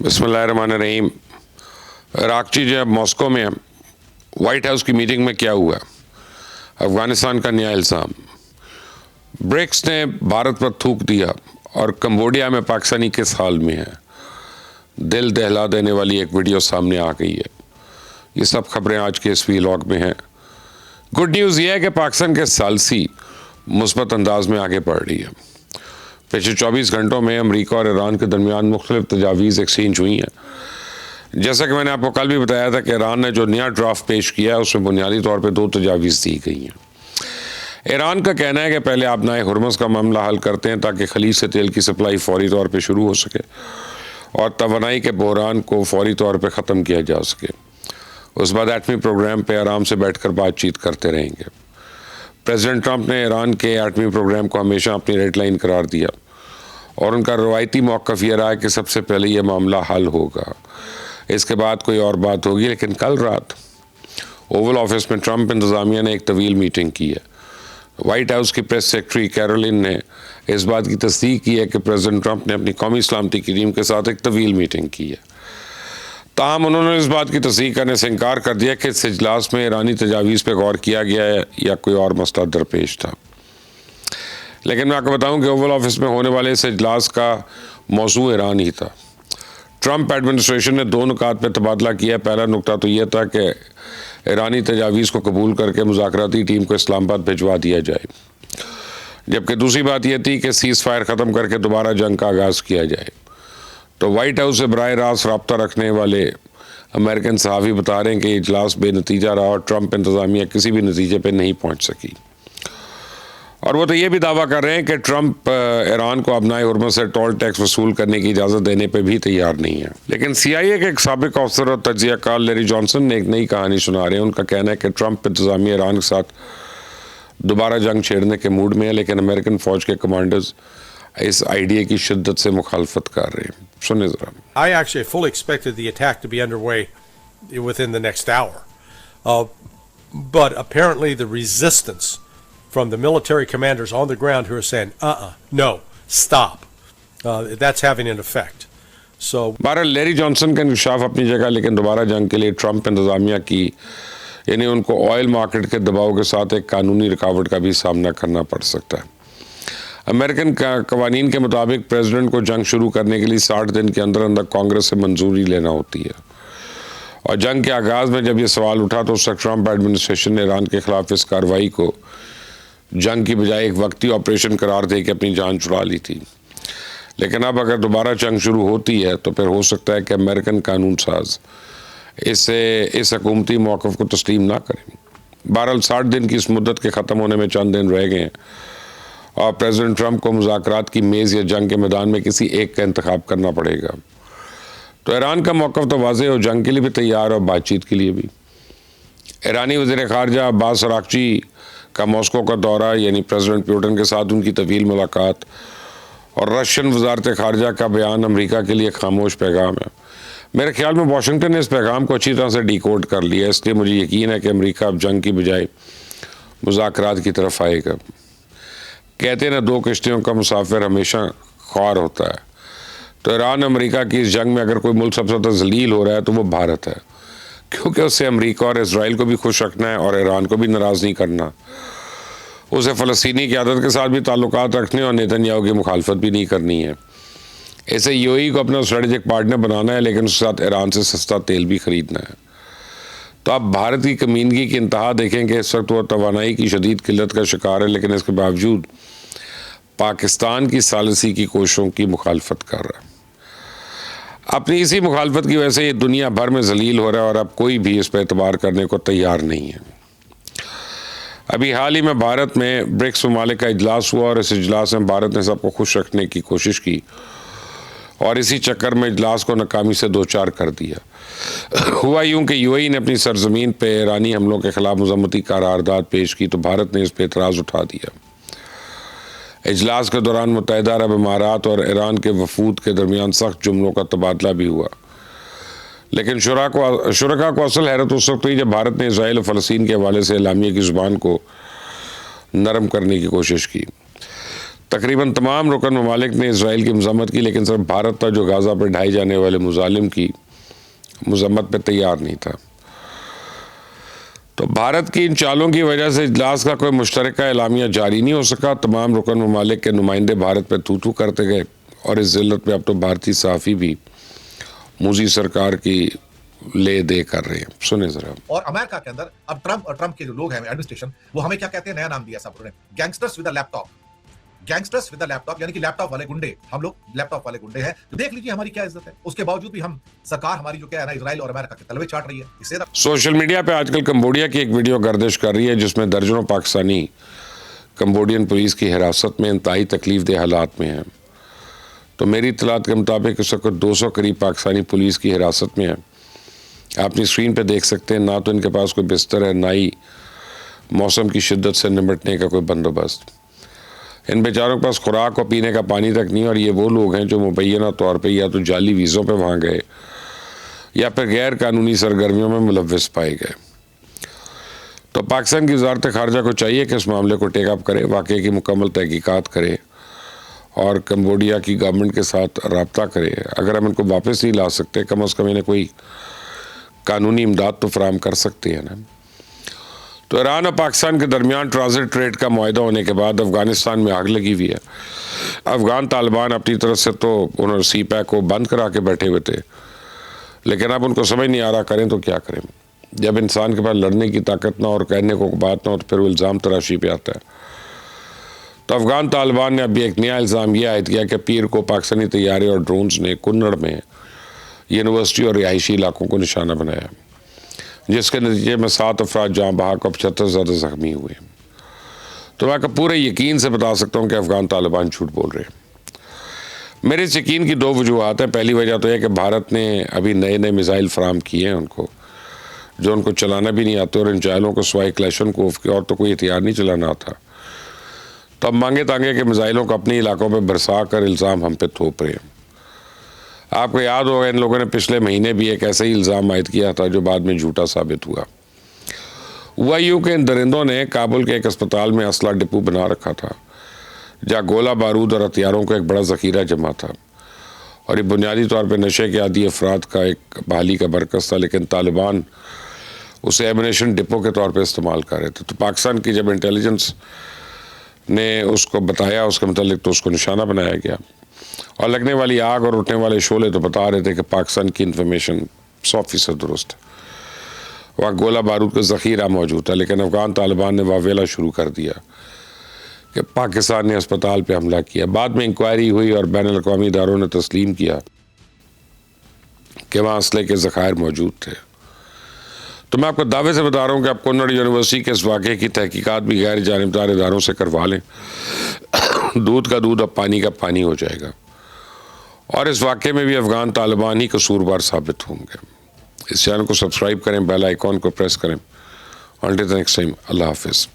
बिस्मिल्लाहिर्रहमानिर्रहीम। राकची जो मॉस्को में वाइट हाउस की मीटिंग में क्या हुआ, अफ़गानिस्तान का नया इल्ज़ाम, ब्रिक्स ने भारत पर थूक दिया और कंबोडिया में पाकिस्तानी किस हाल में है, दिल दहला देने वाली एक वीडियो सामने आ गई है। ये सब खबरें आज के इस वीलॉग में हैं। गुड न्यूज़ ये है कि पाकिस्तान के सालसी मुस्बत अंदाज में आगे बढ़ रही है। पिछले 24 घंटों में अमेरिका और ईरान के दरमियान मुख्तलिफ तजावीज़ एक्सचेंज हुई हैं। जैसा कि मैंने आपको कल भी बताया था कि ईरान ने जो नया ड्राफ्ट पेश किया है उसमें बुनियादी तौर पर 2 तजावीज़ दी गई हैं। ईरान का कहना है कि पहले आप नाए हुर्मुज़ का मामला हल करते हैं ताकि खलीज से तेल की सप्लाई फौरी तौर पर शुरू हो सके और तवानाई के बहरान को फौरी तौर पर ख़त्म किया जा सके। उस बाद एटमी प्रोग्राम पर आराम से बैठ कर बातचीत करते रहेंगे। प्रेसिडेंट ट्रंप ने ईरान के एटमी प्रोग्राम को हमेशा अपनी रेड लाइन करार दिया और उनका रवायती मौक़िफ़ यह रहा है कि सबसे पहले यह मामला हल होगा, इसके बाद कोई और बात होगी। लेकिन कल रात ओवल ऑफिस में ट्रंप इंतज़ामिया ने एक तवील मीटिंग की है। वाइट हाउस की प्रेस सेक्रेटरी कैरोलिन ने इस बात की तस्दीक की है कि प्रेसिडेंट ट्रंप ने अपनी कौमी सलामती की टीम के साथ एक तवील मीटिंग की है। ताहम उन्होंने इस बात की तस्दीक करने से इनकार कर दिया कि इस इजलास में ईरानी तजावीज़ पर गौर किया गया है या कोई और मसला दरपेश था। लेकिन मैं आपको बताऊं कि ओवल ऑफिस में होने वाले इस इजलास का मौजू ईरान ही था। ट्रंप एडमिनिस्ट्रेशन ने 2 नुकात पर तबादला किया। पहला नुकता तो यह था कि ईरानी तजावीज़ को कबूल करके मुज़ाकराती टीम को इस्लामाबाद भिजवा दिया जाए, जबकि दूसरी बात यह थी कि सीज़ फायर ख़त्म करके दोबारा जंग का आगाज़ किया जाए। तो वाइट हाउस से बराह रास्त रब्ता रखने वाले अमेरिकन सहाफ़ी बता रहे हैं कि इजलास बेनतीजा रहा और ट्रंप इंतज़ामिया किसी भी नतीजे पर नहीं पहुँच सकी। और वो तो ये भी दावा कर रहे हैं कि ट्रंप ईरान को अपनाए हुर्मुज़ से टोल टैक्स वसूल करने की इजाज़त देने पे भी तैयार नहीं है। लेकिन CIA के एक साबिक अफसर और तज्ज़ियाकार लैरी जॉनसन ने एक नई कहानी सुना रहे हैं। उनका कहना है कि ट्रंप इंतज़ामिया ईरान के साथ दोबारा जंग छेड़ने के मूड में है, लेकिन अमेरिकन फ़ौज के कमांडर्स इस आइडिया की शिद्दत से मुखालफत कर रहे हैं। सुनिए ज़रा। I actually fully expected the attack to be underway within the next hour, but apparently the resistance from the military commanders on the ground who are saying, no, stop. That's having an effect. So, बहरहाल Larry Johnson का इंकशाफ अपनी जगह, लेकिन दोबारा जंग के लिए Trump इंतज़ामिया की यानी उनको ऑयल मार्केट के दबाव के साथ एक कानूनी रुकावट का भी सामना करना पड़ सकता है। अमेरिकन कवानीन के मुताबिक प्रेसिडेंट को जंग शुरू करने के लिए 60 दिन के अंदर अंदर कांग्रेस से मंजूरी लेना होती है। और जंग के आगाज़ में जब ये सवाल उठा तो उस वक्त ट्रंप एडमिनिस्ट्रेशन ने ईरान के ख़िलाफ़ इस कार्रवाई को जंग की बजाय एक वक्ती ऑपरेशन करार दे के अपनी जान छुड़ा ली थी। लेकिन अब अगर दोबारा जंग शुरू होती है तो फिर हो सकता है कि अमेरिकन कानून साज इस हुकूमती मौक़िफ़ को तस्लीम ना करें। बहरहाल 60 दिन की इस मुद्दत के ख़त्म होने में चंद दिन रह गए हैं और प्रेसिडेंट ट्रंप को मुज़ाकरात की मेज़ या जंग के मैदान में किसी एक का इंतखाब करना पड़ेगा। तो ईरान का मौक़िफ़ तो वाज़ेह हो, जंग के लिए भी तैयार और बातचीत के लिए भी। ईरानी वज़ीर ख़ारजा अब्बास अराग़ची का मॉस्को का दौरा यानी प्रेसिडेंट पुतिन के साथ उनकी तवील मुलाकात और रशियन वज़ारत ख़ारजा का बयान अमेरिका के लिए खामोश पैगाम है। मेरे ख्याल में वाशिंगटन ने इस पैगाम को अच्छी तरह से डिकोड कर लिया, इसलिए मुझे यकीन है कि अमेरिका अब जंग की बजाय मुज़ाकरात की तरफ आएगा। कहते हैं ना, 2 किश्तियों का मुसाफिर हमेशा ख्वार होता है। तो ईरान अमेरिका की इस जंग में अगर कोई मुल्क सबसे ज़्यादा जलील हो रहा है तो वो भारत है, क्योंकि उससे अमेरिका और इजराइल को भी खुश रखना है और ईरान को भी नाराज़ नहीं करना। उसे फ़लस्तीनी क़यादत के साथ भी ताल्लुकात रखने और नेतन्याहू की मुखालफत भी नहीं करनी है। इसे UAE को अपना स्ट्रेटेजिक पार्टनर बनाना है, लेकिन उसके साथ ईरान से सस्ता तेल भी ख़रीदना है। तो अब भारत की कमीनगी की इंतहा देखें कि इस वक्त वो तवानाई की शदीद किल्लत का शिकार है, लेकिन इसके बावजूद पाकिस्तान की सालिसी की कोशिशों की मुखालफत कर रहा है। अपनी इसी मुखालफत की वजह से ये दुनिया भर में जलील हो रहा है और अब कोई भी इस पर एतबार करने को तैयार नहीं है। अभी हाल ही में भारत में ब्रिक्स ममालिक का इजलास हुआ और इस इजलास में भारत ने सबको खुश रखने की कोशिश की और इसी चक्कर में इजलास को नाकामी से 2-4 कर दिया। हुआ यूँ कि UAE ने अपनी सरजमीन पर ईरानी हमलों के ख़िलाफ़ मज़म्मती करारदाद पेश की तो भारत ने इस पर एतराज़ उठा दिया। इजलास के दौरान मुत्तहिदा अरब इमारात और ईरान के वफूद के दरमियान सख्त जुमलों का तबादला भी हुआ, लेकिन शुरका को असल हैरत उस वक्त हुई जब भारत ने इजराइल और फ़लस्तीन के हवाले से एलामिया की ज़ुबान को नरम करने की कोशिश की। तकरीबन तमाम रुकन ममालिक ने इसराइल की मजम्मत की, लेकिन सिर्फ भारत था जो गाज़ा पर ढाई जाने वाले मुजालिम की मजम्मत पर तैयार नहीं था। तो भारत की इन चालों की वजह से इजलास का कोई मुश्तरका एलामिया जारी नहीं हो सका। तमाम रुकन ममालिक के नुमाइंदे भारत पर थू थू करते गए और इस जिल्लत में अब तो भारतीय सहाफ़ी भी मोदी सरकार की ले दे कर रहे हैं। सुने जरा। और अमेरिका के अंदर अब ट्रम्प के जो लोग हैं एडमिनिस्ट्रेशन, वो हमें क्या कहते हैं, नया नाम दिया साहब उन्होंने, gangsters with a laptop. Gangsters with a laptop यानी कि लैपटॉप वाले गुंडे। हम लोग लैपटॉप वाले गुंडे हैं। तो देख लीजिए हमारी क्या इज्जत है। उसके बावजूद भी हम सरकार हमारी जो क्या है ना, इजराइल और अमेरिका के तलवे चाट रही है। इससे सोशल मीडिया पे आजकल कंबोडिया की एक वीडियो गर्दिश कर रही है जिसमें दर्जनों पाकिस्तानी कंबोडियन पुलिस की हिरासत में इंतहाई तकलीफदेह हालात में हैं। तो मेरी इत्तलात के मुताबिक इस वक्त 200 करीब पाकिस्तानी पुलिस की हिरासत में है। आप अपनी स्क्रीन पे देख सकते हैं, ना तो इनके पास कोई बिस्तर है, ना ही मौसम की शिद्दत से निपटने का कोई बंदोबस्त। इन बेचारों के पास खुराक और पीने का पानी तक नहीं। और ये वो लोग हैं जो मुबैना तौर पे या तो जाली वीज़ों पे वहाँ गए या फिर गैर कानूनी सरगर्मियों में मुलव्वस पाए गए। तो पाकिस्तान की वज़ारत ख़ारजा को चाहिए कि इस मामले को टेकअप करे, वाक़े की मुकम्मल तहकीकात करे और कंबोडिया की गवर्नमेंट के साथ रब्ता करे। अगर हम इनको वापस नहीं ला सकते, कम अज़ कम इन्हें कोई कानूनी इमदाद तो फराहम कर सकते हैं ना। तो ईरान और पाकिस्तान के दरमियान ट्रांजिट ट्रेड का मुआहदा होने के बाद अफ़गानिस्तान में आग लगी हुई है। अफ़गान तालिबान अपनी तरफ से तो उन्होंने CPAC को बंद करा के बैठे हुए थे, लेकिन अब उनको समझ नहीं आ रहा करें तो क्या करें। जब इंसान के पास लड़ने की ताकत ना और कहने को बात ना हो तो फिर वो इल्ज़ाम तराशी पे आता है। तो अफ़गान तालिबान ने अभी एक नया इल्ज़ाम यह आयद किया कि पीर को पाकिस्तानी तैयारे और ड्रोन्स ने कुन्नड़ में यूनिवर्सिटी और रिहायशी इलाकों को निशाना बनाया, जिसके नतीजे में 7 अफराद जाँ बहक और 75 ज़्यादा ज़ख्मी हुए। तो मैं आपको पूरे यकीन से बता सकता हूँ कि अफ़गान तालिबान झूठ बोल रहे हैं। मेरे इस यकीन की 2 वजूहत हैं। पहली वजह तो यह कि भारत ने अभी नए नए मिसाइल फराम किए हैं उनको, जो उनको चलाना भी नहीं आते, और इन जायलों को सवाए क्लैशनकोव के और तो कोई हथियार नहीं चलाना आता। तो अब मांगे तांगे के मिसाइलों को अपने इलाकों पर बरसा कर इल्ज़ाम हम पे थोप रहे हैं। आपको याद होगा इन लोगों ने पिछले महीने भी एक ऐसा ही इल्ज़ाम आयद किया था जो बाद में झूठा साबित हुआ यूं कि इन दरिंदों ने काबुल के एक अस्पताल में असला डिपो बना रखा था, जहाँ गोला बारूद और हथियारों का एक बड़ा ज़ख़ीरा जमा था। और ये बुनियादी तौर पर नशे के आदी अफराद का एक बहाली का मरकज़ था, लेकिन तालिबान उसे एमिनेशन डिपो के तौर पर इस्तेमाल कर रहे थे। तो पाकिस्तान की जब इंटेलिजेंस ने उसको बताया उसके मतलब, तो उसको निशाना बनाया गया। और लगने वाली आग और उठने वाले शोले तो बता रहे थे कि पाकिस्तान की इंफॉर्मेशन 100% दुरुस्त है। वहाँ गोला बारूद का ज़ख़ीरा मौजूद था, लेकिन अफ़गान तालिबान ने वावेला शुरू कर दिया कि पाकिस्तान ने अस्पताल पे हमला किया। बाद में इंक्वायरी हुई और बैनुल अक़वामी इदारों ने तस्लीम किया कि वहाँ असले के ज़ख़ायर मौजूद थे। तो मैं आपको दावे से बता रहा हूँ कि आप कुन्नड़ यूनिवर्सिटी के इस वाक़े की तहकीकात भी गैर जानिबदार इदारों से करवा लें। दूध का दूध अब पानी का पानी हो जाएगा, और इस वाक़े में भी अफ़गान तालिबान ही कसूरवार साबित होंगे। इस चैनल को सब्सक्राइब करें, बेल आइकॉन को प्रेस करें। Until the next time, Allah Hafiz.